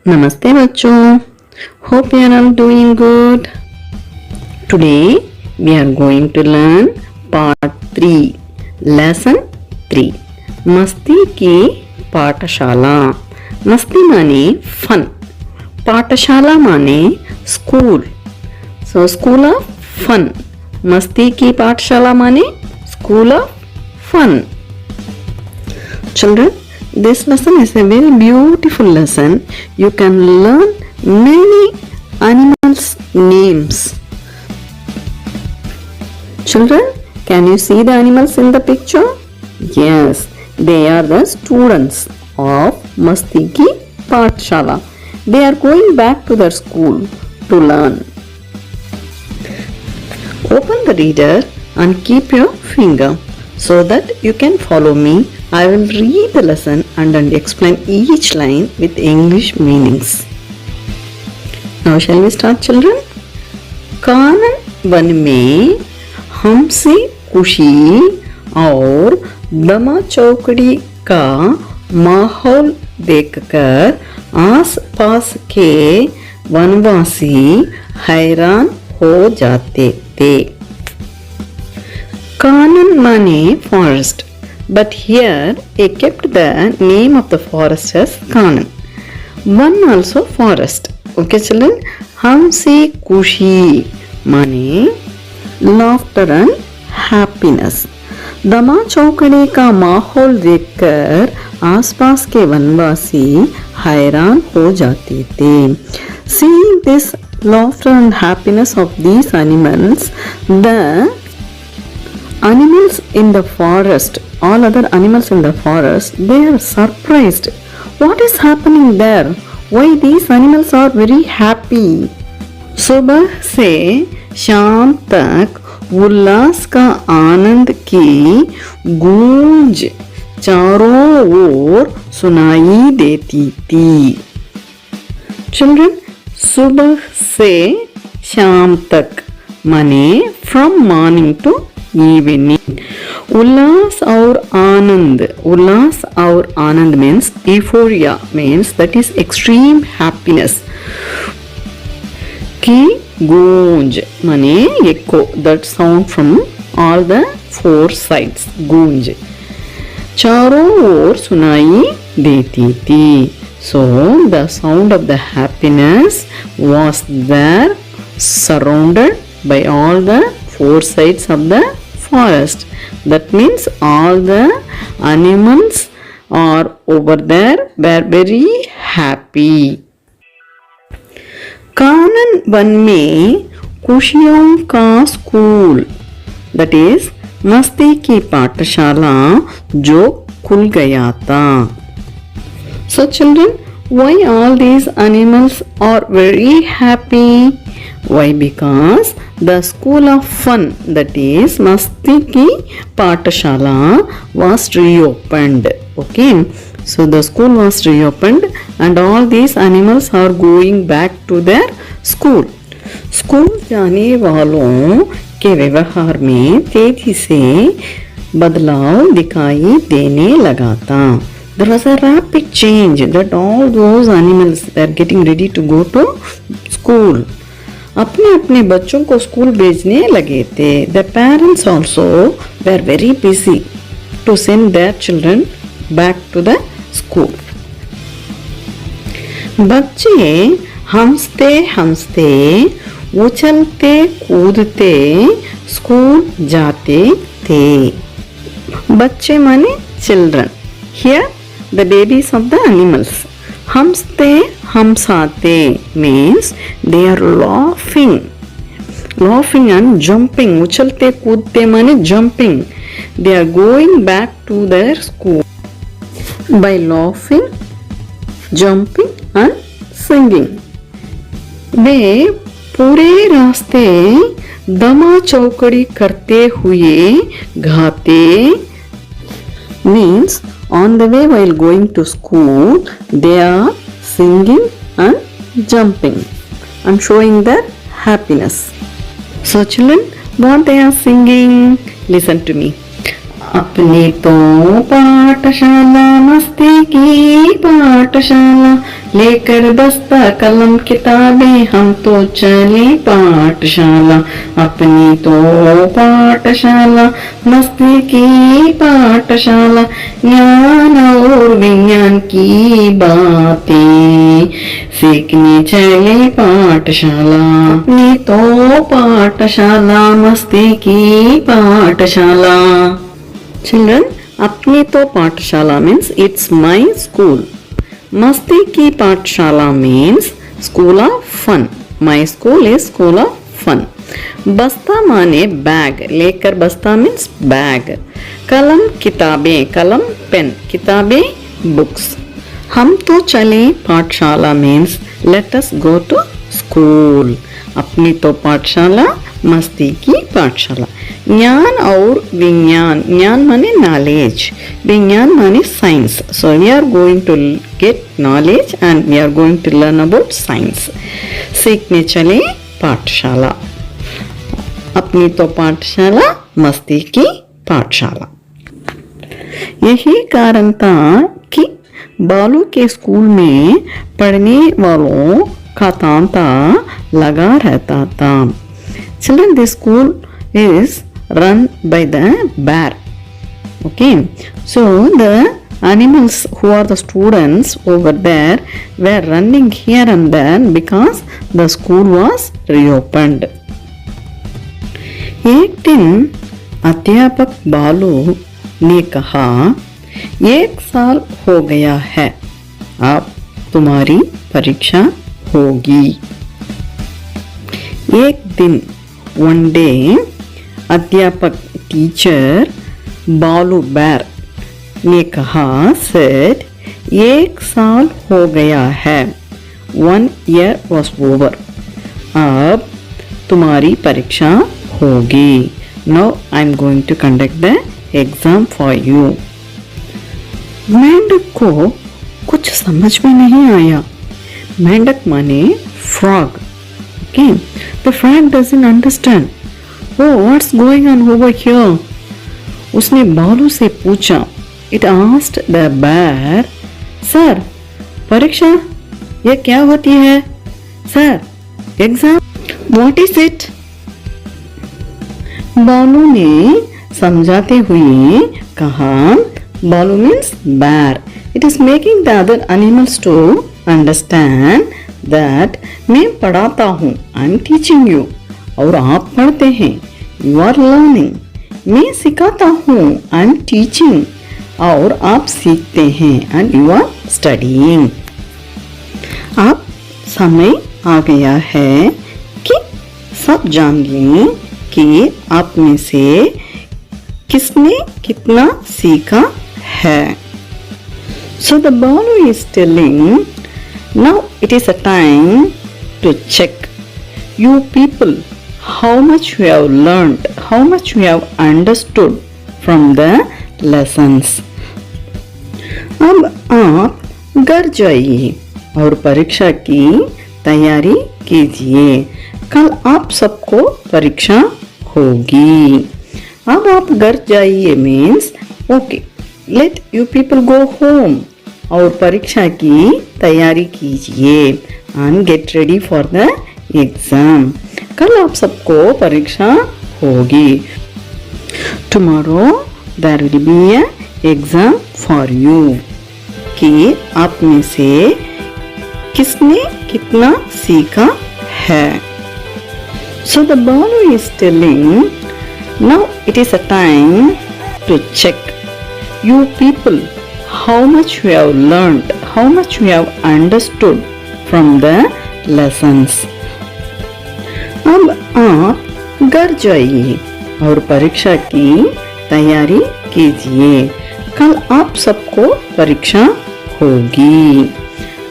Namaste bachcho. Hope you are all doing good. Today we are going to learn part 3, lesson 3. मस्ती की पाठशाला. मस्ती माने fun. पाठशाला माने school. So school of fun. मस्ती की पाठशाला माने school of fun. Children, this lesson is a very beautiful lesson. You can learn many animals' names. Children, can you see the animals in the picture? Yes, they are the students of Masti Ki Pathshala. They are going back to their school to learn. Open the reader and keep your finger so that you can follow me. I will read the lesson and then explain each line with English meanings. Now shall we start, children? Kanan one में हमसे खुशी और दमा चौकड़ी का माहौल देखकर आस-पास के वनवासी हैरान हो जाते थे. कानन माने forest. But here they kept the name of the forest as Kanan. One also forest. Okay children. हमसे खुशी माने laughter and happiness. दमा चौकड़ी का माहौल देखकर आसपास के वनवासी हैरान हो जाते थे. Seeing this laughter and happiness of these animals, the animals in the forest, all other animals in the forest, they are surprised. What is happening there? Why these animals are very happy? सुबह से शाम तक उल्लास का आनंद की गूंज चारों ओर सुनाई देती थी. Children, सुबह से शाम तक माने from morning to evening. उल्लास और आनंद. उल्लास और आनंद means euphoria, means that is extreme happiness. की गूंज माने echo, that sound from all the four sides. गूंज चारों ओर सुनाई देती थी. So the sound of the happiness was there, surrounded by all the four sides of the forest. That means all the animals are over there were very happy. Kanan one में खुशियों का school, that is मस्ती की पाठशाला जो खुल गया था. So children, why all these animals are very happy? Why? Because the school of fun, that is Masti Ki Pathshala, was reopened. Okay, so the school was reopened and all these animals are going back to their school. School जाने वालों के व्यवहार में तेजी से बदलाव दिखाई देने लगा था. There was a rapid change that all those animals were getting ready to go to school. अपने अपने बच्चों को स्कूल भेजने लगे थे. The parents also were very busy to send their children back to the school. बच्चे हंसते हंसते उछलते कूदते स्कूल जाते थे. बच्चे माने children. Here the babies of the animals. हमसते हमसाते means they are laughing and jumping. उछलते कूदते माने jumping. They are going back to their school by laughing, jumping and singing. वे पूरे रास्ते दमा चौकड़ी करते हुए गाते means on the way while going to school they are singing and jumping and showing their happiness. So children, what they are singing? Listen to me. अपनी तो पाठशाला मस्ती की पाठशाला लेकर बस्ता कलम किताबें हम तो चले पाठशाला, अपनी तो पाठशाला मस्ती की पाठशाला, ज्ञान और विज्ञान की बातें सीखने चले पाठशाला, अपनी तो पाठशाला मस्ती की पाठशाला। Children, अपनी तो पाठशाला means it's my school. मस्ती की पाठशाला means school of fun. My school is school of fun. बस्ता माने बैग, लेकर बस्ता means बैग। कलम किताबें, कलम पेन, किताबें बुक्स। हम तो चले पाठशाला means let us go to school. अपनी तो पाठशाला मस्ती की पाठशाला। ज्ञान और विज्ञान, ज्ञान माने नॉलेज, विज्ञान माने science. So we are going to get knowledge and we are going to learn about science. सीखने चले पाठशाला, अपनी तो पाठशाला मस्ती की पाठशाला। यही कारण था कि बालू के स्कूल में पढ़ने वालों का तांता लगा रहता था। Children, this school is run by the bear. Okay, so the animals who are the students over there were running here and there because the school was reopened. एक दिन अध्यापक बालू ने कहा, 1 साल हो गया है, अब तुम्हारी परीक्षा होगी। एक दिन one day अध्यापक टीचर बालू बैर ने कहा, said 1 साल हो गया है, 1 year was over, अब तुम्हारी परीक्षा होगी। Now I am going to conduct the exam for you. मेंढक को कुछ समझ में नहीं आया। मेंढक माने frog. Okay, the frog doesn't understand. Oh, what's going on over here? उसने बालू से पूछा। It asked the bear, Sir, परीक्षा ये क्या होती है? Sir, exam, what is it? बालू ने समझाते हुए कहा, बालू means bear. It is making the other animals to understand that मैं पढ़ाता हूँ, I am teaching you, और आप पढ़ते हैं, you are learning. मैं सिखाता हूँ, I am teaching, और आप सीखते हैं, and you are studying. अब समय आ गया है कि सब जान लें कि आप में से किसने कितना सीखा है। So the balu is telling, now it is a time to check you people how much you have learned, how much you have understood from the lessons. अब आप घर जाइए और परीक्षा की तैयारी कीजिए, कल आप सबको परीक्षा होगी। अब आप घर जाइए means okay, let you people go home, और परीक्षा की तैयारी कीजिए and get ready for the exam. कल आप सबको परीक्षा होगी। Tomorrow there will be a exam for you, कि आप में से किसने कितना सीखा है। So the balu is telling, now it is a time to check you people how much you have learned, how much you have understood from the lessons. अब आप घर जाइए और परीक्षा की तैयारी कीजिए, कल आप सबको परीक्षा होगी।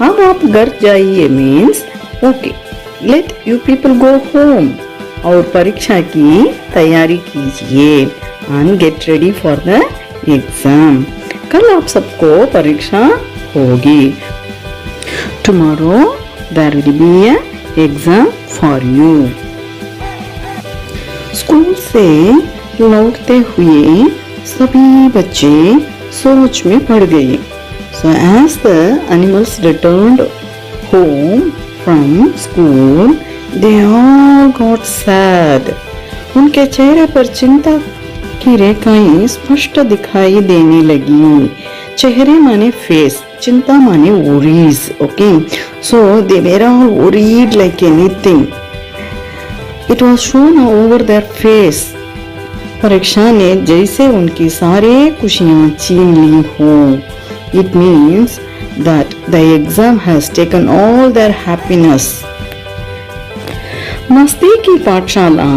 अब आप घर जाइए means okay, let you people go home, और परीक्षा की तैयारी कीजिए and get ready for the exam. कल आप सबको परीक्षा होगी। Tomorrow there will be a exam for you. School से लौटते हुए सभी बच्चे सोच में पड़ गए। So as the animals returned home from school, they all got sad. उनके चेहरे पर चिंता की रेखाएं स्पष्ट दिखाई देने लगी. चेहरे माने फेस, चिंता माने worries. Okay, so they were all worried like anything. It was shown over their face. परीक्षा ने जैसे उनकी सारे खुशियां छीन ली हो. It means that the exam has taken all their happiness. मस्ती की पाठशाला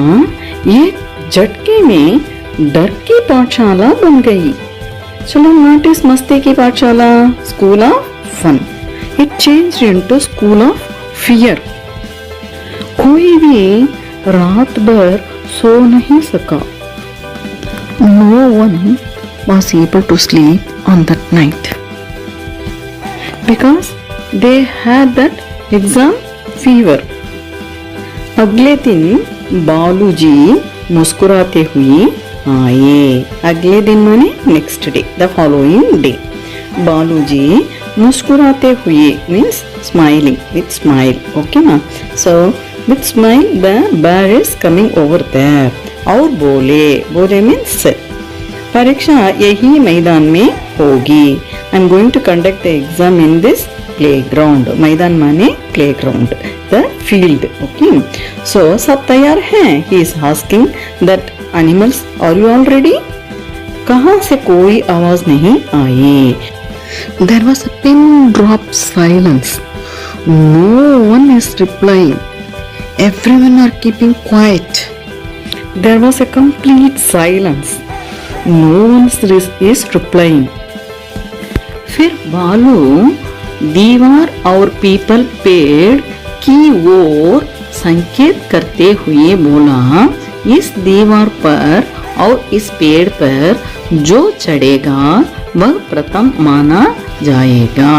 ये झटके में डर की पाठशाला बन गई. चलो, what is मस्ती की पाठशाला? School of fun. It changed into school of fear. कोई भी रात भर सो नहीं सका. No one was able to sleep on that night because they had that exam fever. अगले दिन बालूजी मुस्कुराते हुए आए. अगले दिन माने next day, the following day. Baluji मुस्कुराते हुए means smiling, with smile. Okay ना? So with smile the bear is coming over there. और बोले means परीक्षा यही मैदान में होगी. I am going to conduct the exam in this playground. मैदान माने playground, the field. Okay, so सब तैयार हैं? He is asking that animals, are you all ready? कहाँ से कोई आवाज नहीं आई. There was a pin drop silence. No one is replying. Everyone are keeping quiet. There was a complete silence. No one is replying. फिर बालू दीवार और people पेड़ की ओर संकेत करते हुए बोला, इस दीवार पर और इस पेड़ पर जो चढ़ेगा वह प्रथम माना जाएगा.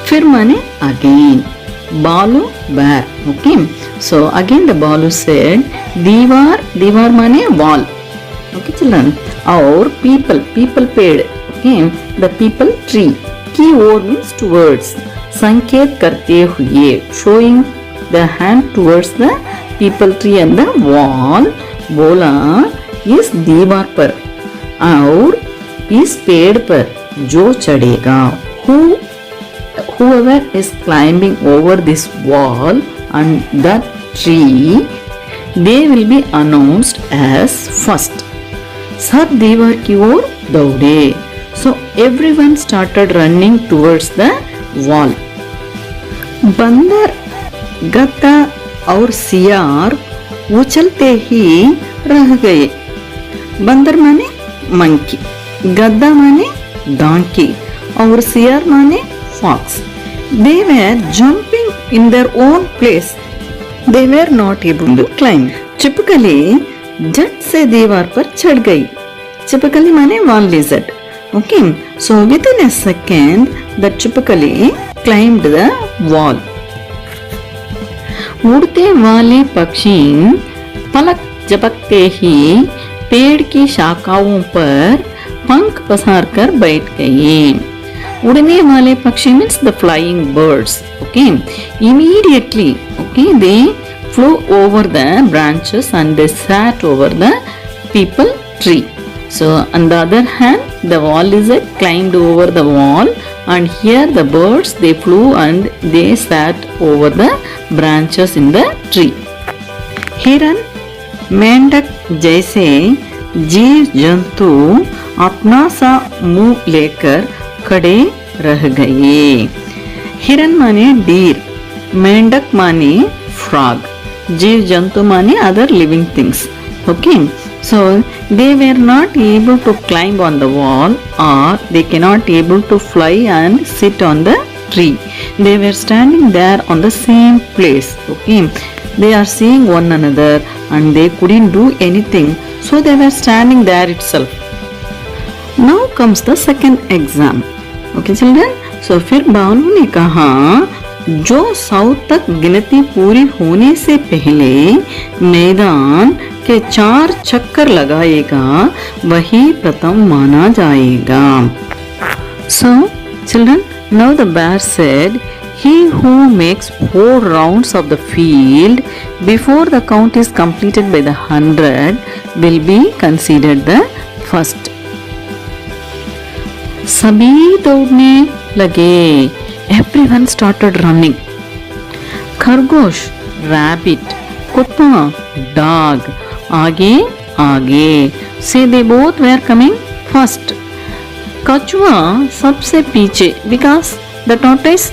फिर माने अगेन. बालू bear. Okay, so again the balu said दीवार माने wall. Okay children. और people पेड़. Okay, the people tree. की ओर means towards. संकेत करते हुए showing the hand towards the people tree and the wall. बोला, इस दीवार पर और इस पेड़ पर जो चढ़ेगा, whoever is climbing over this wall and that tree, they will be announced as first. सब दीवार की ओर दौड़े. So everyone started running towards the wall. बंदर, गद्दा और सियार उछलते ही रह गए. बंदर माने मंकी, गद्दा माने donkey और सियार माने fox. They were jumping in their own place. They were not able to climb. चिपकली झट से दीवार पर चढ़ गई. चिपकली माने one lizard. Okay, so within a second the चिपकली climbed the wall. उड़ते वाले पक्षी पलक झपकते ही पेड़ की शाखाओं पर पंख पसार कर बैठ गए. उड़ने वाले पक्षी means the flying birds. Okay, immediately, okay, they flew over the branches and they sat over the people tree. So on the other hand, the wall lizard climbed over the wall, and here the birds they flew and they sat over the branches in the tree. हिरन, मेंढक जैसे जीव जंतु अपना सा मुंह लेकर खड़े रह गए. हिरन माने डीर, मेंढक माने फ्रॉग, जीव जंतु माने other living things. Okay, so they were not able to climb on the wall, or they cannot able to fly and sit on the tree. They were standing there on the same place. Okay, they are seeing one another and they couldn't do anything, so they were standing there itself. Now comes the second exam. Okay children, so फिर बालू ने कहा, जो 100 तक गिनती पूरी होने से पहले मैदान के 4 चक्कर लगाएगा वही प्रथम माना जाएगा. So children, now the bear said He who makes 4 rounds of the field before the count is completed by the 100 will be considered the first. सभी दौड़ने लगे. Everyone started running. खरगोश rabbit, कुत्ता dog, आगे आगे. Say they both were coming first. कछुआ सबसे पीछे because the tortoise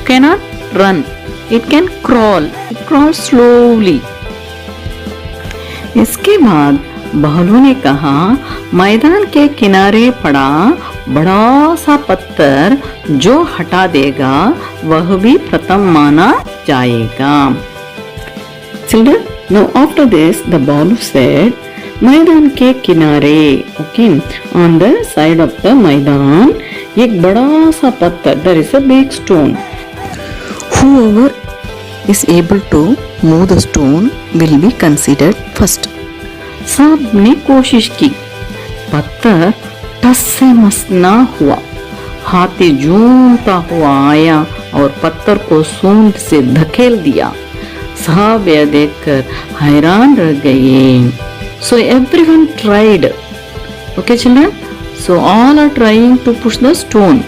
cannot run. It can crawl. It crawls slowly. इसके बाद भालू ने कहा मैदान के किनारे पड़ा बड़ा सा पत्थर जो हटा देगा वह भी प्रथम माना जाएगा. Children, now after this the Balu said मैदान के किनारे, okay, on the side of the मैदान एक बड़ा सा पत्थर, there is a big stone. Whoever is able to move the stone will be considered first. सब ने कोशिश की. पत्थर टस से मस ना हुआ. हाथी झूमता हुआ आया और पत्थर को सूंड से धकेल दिया. सब यह देखकर हैरान रह गए. So everyone tried. Okay children? So all are trying to push the stone.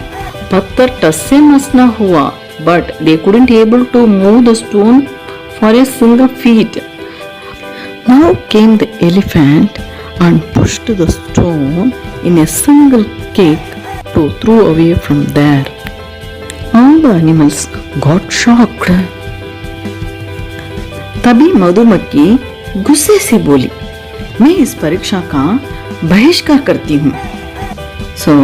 पत्थर टस से मस ना हुआ. But they couldn't able to move the stone for a single feet. Now came the elephant and pushed the stone in a single kick to throw away from there. All the animals got shocked. तभी मधुमक्खी गुस्से से बोली, मैं इस परीक्षा का बहिष्कार करती हूँ. So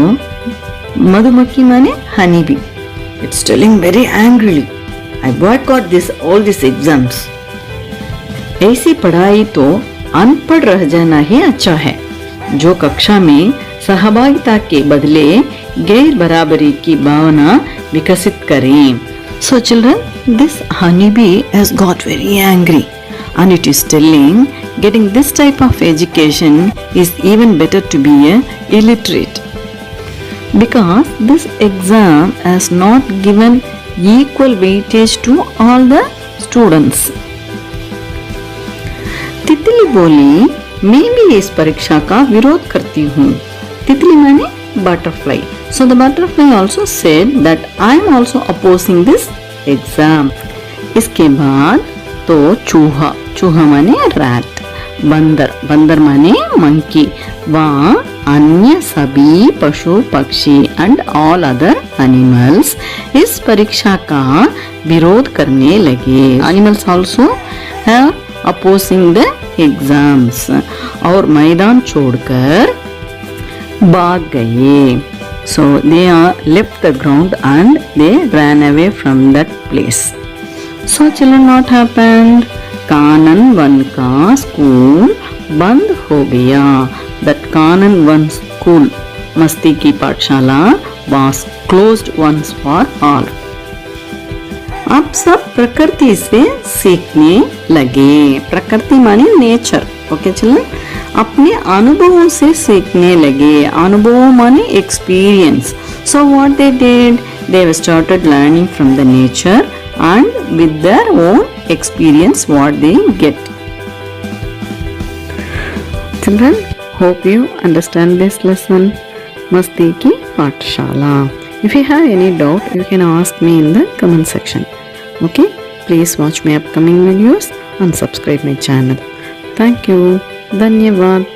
मधुमक्खी माने honey bee. It's telling very angrily, I boycott all these exams. ऐसी पढ़ाई तो अनपढ़ रह जाना ही अच्छा है. जो कक्षा में सहभागिता के बदले गैर बराबरी की भावना विकसित करें. So children, this honeybee has got very angry and it is telling getting this type of education is even better to be a illiterate. Because this exam has not given equal weightage to all the students. तितली बोली, मैं भी इस परीक्षा का विरोध करती हूँ. तितली माने butterfly. So the butterfly also said that I am also opposing this exam. इसके बाद तो चूहा, चूहा माने rat, बंदर, बंदर माने monkey, वहाँ अन्य सभी पशु पक्षी and all other animals इस परीक्षा का विरोध करने लगे. Animals also are opposing the exams और मैदान छोड़कर भाग गए. So they left the ground and they ran away from that place. So children, what happened? Kanan one का स्कूल बंद हो गया. That कानन वन स्कूल, मस्ती की पाठशाला, was closed once for all. अब सब प्रकृति से सीखने लगे. प्रकृति माने नेचर. ओके चिल्ड्रन, अपने अनुभवों से सीखने लगे. अनुभव माने experience. So what they did, they started learning from the nature and with their own experience what they get. Children, hope you understand this lesson. Masti ki Pathshala. If you have any doubt, you can ask me in the comment section. Okay? Please watch my upcoming videos and subscribe my channel. Thank you. Dhanyavad.